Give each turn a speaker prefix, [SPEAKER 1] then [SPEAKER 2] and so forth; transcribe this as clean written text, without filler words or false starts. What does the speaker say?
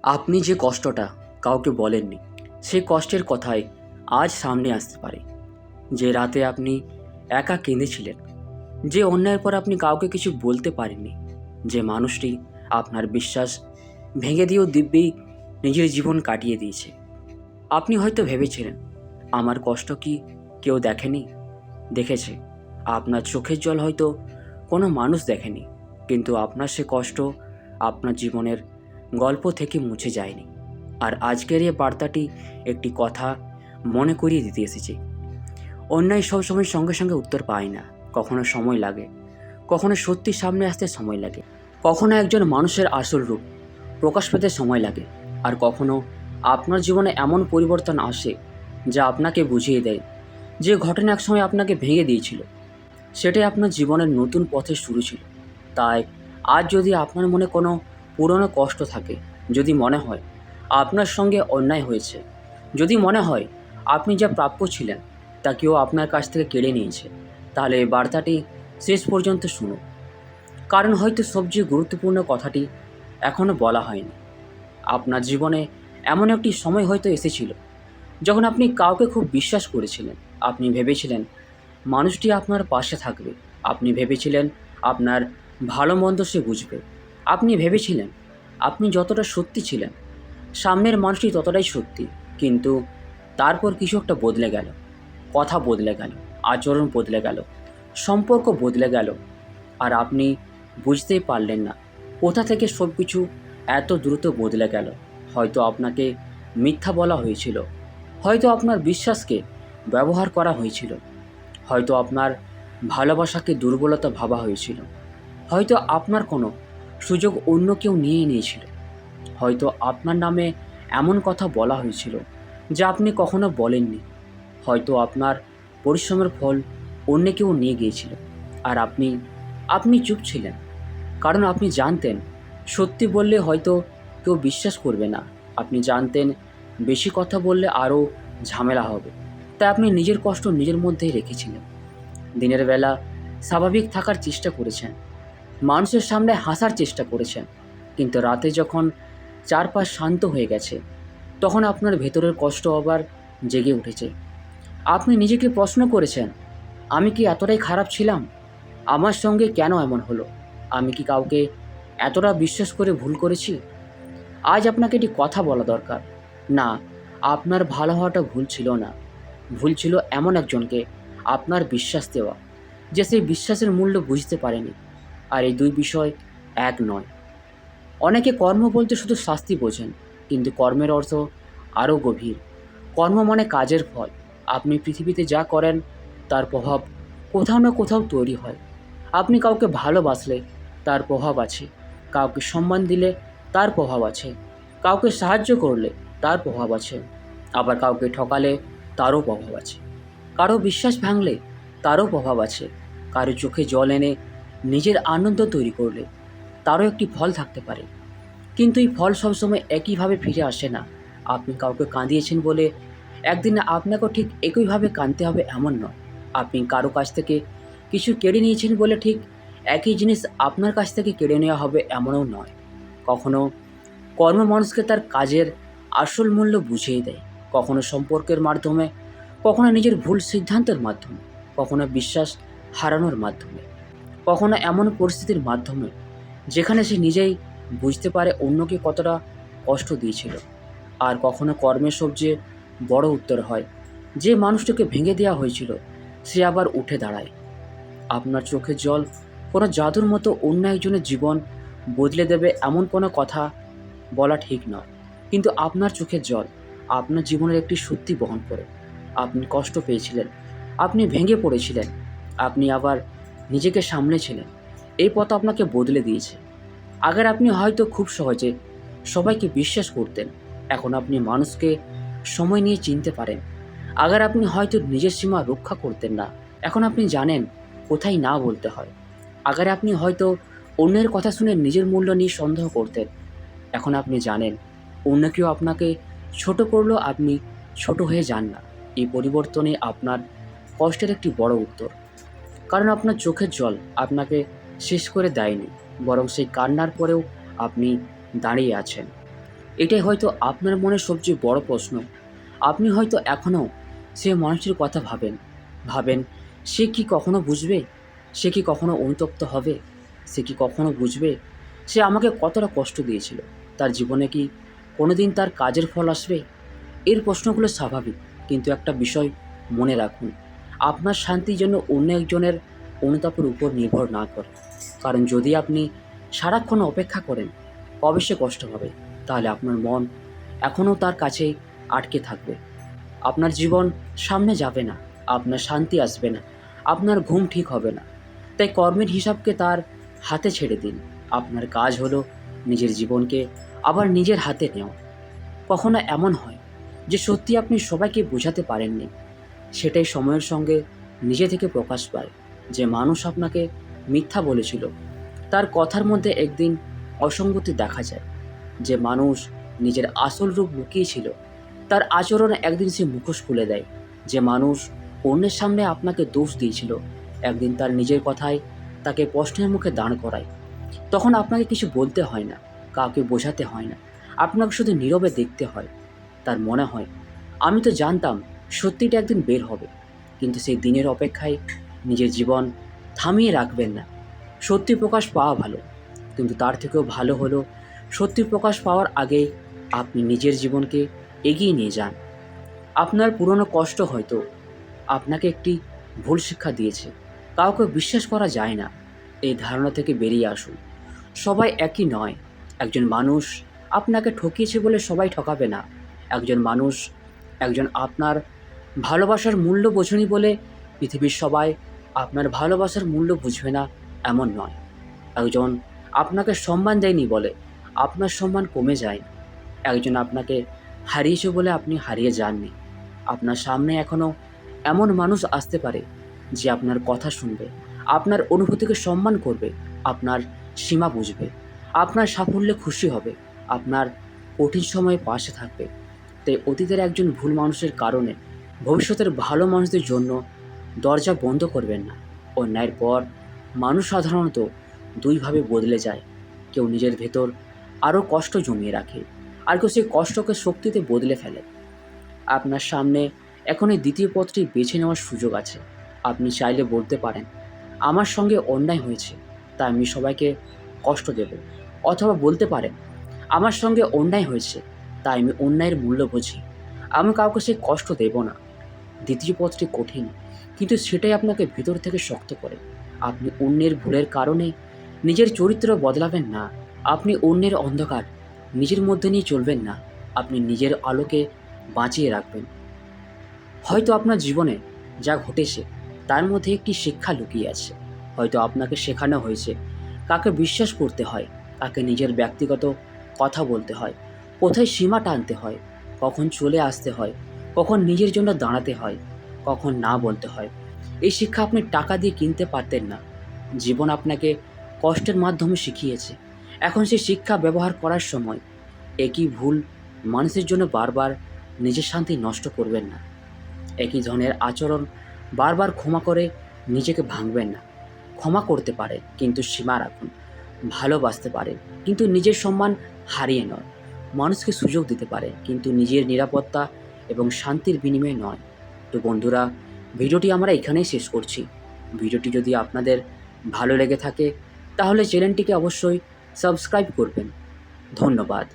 [SPEAKER 1] আপনি যে কষ্টটা কাউকে বলেননি, সেই কষ্টের কথাই আজ সামনে আসতে পারে। যে রাতে আপনি একা কেঁদেছিলেন, যে অন্যায়ের পর আপনি কাউকে কিছু বলতে পারেননি, যে মানুষটি আপনার বিশ্বাস ভেঙে দিয়েও দিব্যি নিজের জীবন কাটিয়ে দিয়েছে। আপনি হয়তো ভেবেছিলেন, আমার কষ্ট কি কেউ দেখেনি? দেখেছে। আপনার চোখের জল হয়তো কোনো মানুষ দেখেনি, কিন্তু আপনার সে কষ্ট আপনার জীবনের গল্প থেকে মুছে যায়নি। আর আজকের এই বার্তাটি একটি কথা মনে করিয়ে দিতে এসেছে। অন্যায় সবসময় সঙ্গে সঙ্গে উত্তর পায় না। কখনো সময় লাগে, কখনো সত্যি সামনে আসতে সময় লাগে, কখনো একজন মানুষের আসল রূপ প্রকাশ পেতে সময় লাগে, আর কখনো আপনার জীবনে এমন পরিবর্তন আসে যা আপনাকে বুঝিয়ে দেয় যে ঘটনা একসময় আপনাকে ভেঙে দিয়েছিল, সেটাই আপনার জীবনের নতুন পথের শুরু ছিল। তাই আজ যদি আপনার মনে কোনো পুরনো কষ্ট থাকে, যদি মনে হয় আপনার সঙ্গে অন্যায় হয়েছে, যদি মনে হয় আপনি যা প্রাপ্য ছিলেন তা কেউ আপনার কাছ থেকে কেড়ে নিয়েছে, তাহলে এই বার্তাটি শেষ পর্যন্ত শুনুন। কারণ হয়তো সবচেয়ে গুরুত্বপূর্ণ কথাটি এখনও বলা হয়নি। আপনার জীবনে এমন একটি সময় হয়তো এসেছিল যখন আপনি কাউকে খুব বিশ্বাস করেছিলেন। আপনি ভেবেছিলেন মানুষটি আপনার পাশে থাকবে। আপনি ভেবেছিলেন আপনার ভালো মন্দ সে বুঝবে। আপনি ভেবেছিলেন আপনি যতটা সত্যি ছিলেন, সামনের মানুষটি ততটাই সত্যি। কিন্তু তারপর কিছু একটা বদলে গেল। কথা বদলে গেল, আচরণ বদলে গেল, সম্পর্ক বদলে গেল। আর আপনি বুঝতেই পারলেন না কোথা থেকে সব কিছু এত দ্রুত বদলে গেল। হয়তো আপনাকে মিথ্যা বলা হয়েছিল, হয়তো আপনার বিশ্বাসকে ব্যবহার করা হয়েছিল, হয়তো আপনার ভালোবাসাকে দুর্বলতা ভাবা হয়েছিল, হয়তো আপনার কোনো সুযোগ অন্য কেউ নিয়ে নিয়েছিল, হয়তো আপনার নামে এমন কথা বলা হয়েছিল যা আপনি কখনো বলেননি, হয়তো আপনার পরিশ্রমের ফল অন্য কেউ নিয়ে গিয়েছিল। আর আপনি চুপ ছিলেন, কারণ আপনি জানতেন সত্যি বললে হয়তো কেউ বিশ্বাস করবে না। আপনি জানতেন বেশি কথা বললে আরও ঝামেলা হবে। তাই আপনি নিজের কষ্ট নিজের মধ্যেই রেখেছিলেন। দিনের বেলা স্বাভাবিক থাকার চেষ্টা করেছেন, মানুষের সামনে হাসার চেষ্টা করেছেন, কিন্তু রাতে যখন চারপাশ শান্ত হয়ে গেছে, তখন আপনার ভেতরের কষ্ট আবার জেগে উঠেছে। আপনি নিজেকে প্রশ্ন করেছেন, আমি কি এতটাই খারাপ ছিলাম? আমার সঙ্গে কেন এমন হলো? আমি কি কাউকে এতটা বিশ্বাস করে ভুল করেছি? আজ আপনাকে একটি কথা বলা দরকার। না, আপনার ভালো হওয়াটা ভুল ছিল না। ভুল ছিল এমন একজনকে আপনার বিশ্বাস দেওয়া, যে সেই বিশ্বাসের মূল্য বুঝতে পারেনি। আর এই দুই বিষয় এক নয়। অনেকে কর্ম বলতে শুধু শাস্তি বোঝেন, কিন্তু কর্মের অর্থ আরও গভীর। কর্ম মানে কাজের ফল। আপনি পৃথিবীতে যা করেন তার প্রভাব কোথাও না কোথাও তৈরি হয়। আপনি কাউকে ভালোবাসলে তার প্রভাব আছে, কাউকে সম্মান দিলে তার প্রভাব আছে, কাউকে সাহায্য করলে তার প্রভাব আছে, আবার কাউকে ঠকালে তারও প্রভাব আছে, কারো বিশ্বাস ভাঙলে তারও প্রভাব আছে, কারো চোখে জল এনে নিজের আনন্দ তৈরি করলে তারও একটি ফল থাকতে পারে। কিন্তু এই ফল সবসময় একইভাবে ফিরে আসে না। আপনি কাউকে কাঁদিয়েছেন বলে একদিন আপনাকেও ঠিক একইভাবে কাঁদতে হবে এমন নয়। আপনি কারো কাছ থেকে কিছু কেড়ে নিয়েছেন বলে ঠিক একই জিনিস আপনার কাছ থেকে কেড়ে নেওয়া হবে এমনও নয়। কখনো কর্ম মানুষকে তার কাজের আসল মূল্য বুঝিয়ে দেয়, কখনো সম্পর্কের মাধ্যমে, কখনো নিজের ভুল সিদ্ধান্তের মাধ্যমে, কখনো বিশ্বাস হারানোর মাধ্যমে, কখনো এমন পরিস্থিতির মাধ্যমে যেখানে সে নিজেই বুঝতে পারে অন্যকে কতটা কষ্ট দিয়েছিল। আর কখনো কর্মের সবচেয়ে বড় উত্তর হয়, যে মানুষটাকে ভেঙে দেওয়া হয়েছিল সে আবার উঠে দাঁড়ায়। আপনার চোখের জল কোনো জাদুর মতো অন্য একজনের জীবন বদলে দেবে এমন কোনো কথা বলা ঠিক নয়, কিন্তু আপনার চোখের জল আপনার জীবনের একটি সত্যি বহন করে। আপনি কষ্ট পেয়েছিলেন, আপনি ভেঙে পড়েছিলেন, আপনি আবার নিজেকে সামলেছিলেন। এই পথ আপনাকে বদলে দিয়েছে। আগের আপনি হয়তো খুব সহজে সবাইকে বিশ্বাস করতেন, এখন আপনি মানুষকে সময় নিয়ে চিনতে পারেন। আগের আপনি হয়তো নিজের সীমা রক্ষা করতেন না, এখন আপনি জানেন কোথায় না বলতে হয়। আগের আপনি হয়তো অন্যের কথা শুনে নিজের মূল্য নিয়ে সন্দেহ করতেন, এখন আপনি জানেন অন্য কেউ আপনাকে ছোট করলেও আপনি ছোট হয়ে যান না। এই পরিবর্তনে আপনার কষ্টের একটি বড় উত্তর, কারণ আপনার চোখের জল আপনাকে শেষ করে দেয়নি, বরং সেই কান্নার পরেও আপনি দাঁড়িয়ে আছেন। এটাই হয়তো আপনার মনের সবচেয়ে বড় প্রশ্ন। আপনি হয়তো এখনও সে মানুষটির কথা ভাবেন সে কি কখনো বুঝবে? সে কি কখনো অনুতপ্ত হবে? সে কি কখনো বুঝবে সে আমাকে কতটা কষ্ট দিয়েছিল? তার জীবনে কি কোনোদিন তার কাজের ফল আসবে? এর প্রশ্নগুলো স্বাভাবিক, কিন্তু একটা বিষয় মনে রাখুন, আপনার শান্তি যেন অন্য একজনের অনুতাপের উপর নির্ভর না করে। কারণ যদি আপনি সারাক্ষণ অপেক্ষা করেন কবে সে কষ্ট পাবে, তাহলে আপনার মন এখনও তার কাছে আটকে থাকবে। আপনার জীবন সামনে যাবে না, আপনার শান্তি আসবে না, আপনার ঘুম ঠিক হবে না। তাই কর্মের হিসাবকে তার হাতে ছেড়ে দিন। আপনার কাজ হলো নিজের জীবনকে আবার নিজের হাতে নেওয়া। কখনো এমন হয় যে সত্যি আপনি সবাইকে বোঝাতে পারেননি, সেটাই সময়ের সঙ্গে নিজে থেকে প্রকাশ পায়। যে মানুষ আপনাকে মিথ্যা বলেছিল তার কথার মধ্যে একদিন অসঙ্গতি দেখা যায়। যে মানুষ নিজের আসল রূপ লুকিয়েছিল তার আচরণে একদিন সে মুখোশ খুলে দেয়। যে মানুষ অন্যের সামনে আপনাকে দোষ দিয়েছিল একদিন তার নিজের কথায় তাকে প্রশ্নের মুখে দাঁড় করায়। তখন আপনাকে কিছু বলতে হয় না, কাউকে বোঝাতে হয় না, আপনাকে শুধু নীরবে দেখতে হয়। তার মনে হয়, আমি তো জানতাম সত্যিটা একদিন বের হবে, কিন্তু সেই দিনের অপেক্ষায় নিজের জীবন থামিয়ে রাখবেন না। সত্যি প্রকাশ পাওয়া ভালো, কিন্তু তার থেকেও ভালো হলো সত্যি প্রকাশ পাওয়ার আগে আপনি নিজের জীবনকে এগিয়ে নিয়ে যান। আপনার পুরনো কষ্ট হয়তো আপনাকে একটি ভুল শিক্ষা দিয়েছে। কাউকে বিশ্বাস করা যায় না, এই ধারণা থেকে বেরিয়ে আসুন। সবাই একই নয়। একজন মানুষ আপনাকে ঠকিয়েছে বলে সবাই ঠকাবে না। একজন আপনার ভালোবাসার মূল্য বোঝেনি বলে পৃথিবীর সবাই আপনার ভালোবাসার মূল্য বুঝবে না, এমন নয়। একজন আপনাকে সম্মান দেয়নি বলে আপনার সম্মান কমে যায় না। একজন আপনাকে হারিয়েছে বলে আপনি হারিয়ে যাননি। আপনার সামনে এখনও এমন মানুষ আসতে পারে যে আপনার কথা শুনবে, আপনার অনুভূতিকে সম্মান করবে, আপনার সীমা বুঝবে, আপনার সাফল্যে খুশি হবে, আপনার কঠিন সময়ে পাশে থাকবে। তাই অতীতের একজন ভুল মানুষের কারণে ভবিষ্যতের ভালো মানুষদের জন্য দরজা বন্ধ করবেন না। অন্যায়ের পর মানুষ সাধারণত দুইভাবে বদলে যায়। কেউ নিজের ভেতর আরও কষ্ট জমিয়ে রাখে, আর কেউ সেই কষ্টকে শক্তিতে বদলে ফেলে। আপনার সামনে এখন এই দ্বিতীয় পথটি বেছে নেওয়ার সুযোগ আছে। আপনি চাইলে বলতে পারেন, আমার সঙ্গে অন্যায় হয়েছে তাই আমি সবাইকে কষ্ট দেব। অথবা বলতে পারেন, আমার সঙ্গে অন্যায় হয়েছে তাই আমি অন্যায়ের মূল্য বুঝি, আমি কাউকে সে কষ্ট দেব না। দ্বিতীয় পথটি কঠিন, কিন্তু সেটাই আপনাকে ভিতর থেকে শক্ত করে। আপনি অন্যের ভুলের কারণে নিজের চরিত্র বদলাবেন না। আপনি অন্যের অন্ধকার নিজের মধ্যে নিয়ে চলবেন না। আপনি নিজের আলোকে বাঁচিয়ে রাখবেন। হয়তো আপনার জীবনে যা ঘটেছে তার মধ্যে একটি শিক্ষা লুকিয়ে আছে। হয়তো আপনাকে শেখানো হয়েছে কাকে বিশ্বাস করতে হয়, কাকে নিজের ব্যক্তিগত কথা বলতে হয়, কোথায় সীমা টানতে হয়, কখন চলে আসতে হয়, কখন নিজের জন্য দাঁড়াতে হয়, কখন না বলতে হয়। এই শিক্ষা আপনি টাকা দিয়ে কিনতে পারতেন না। জীবন আপনাকে কষ্টের মাধ্যমে শিখিয়েছে। এখন সেই শিক্ষা ব্যবহার করার সময়। একই ভুল মানুষের জন্য বারবার নিজের শান্তি নষ্ট করবেন না। একই ধরনের আচরণ বারবার ক্ষমা করে নিজেকে ভাঙবেন না। ক্ষমা করতে পারে কিন্তু সীমা রাখুন। ভালোবাসতে পারে কিন্তু নিজের সম্মান হারিয়ে নয়। মানুষকে সুযোগ দিতে পারে কিন্তু নিজের নিরাপত্তা এবং শান্তির বিনিময়ে নয়। তো বন্ধুরা, ভিডিওটি আমরা এখানেই শেষ করছি। ভিডিওটি যদি আপনাদের ভালো লেগে থাকে তাহলে চ্যানেলটিকে অবশ্যই সাবস্ক্রাইব করবেন। ধন্যবাদ।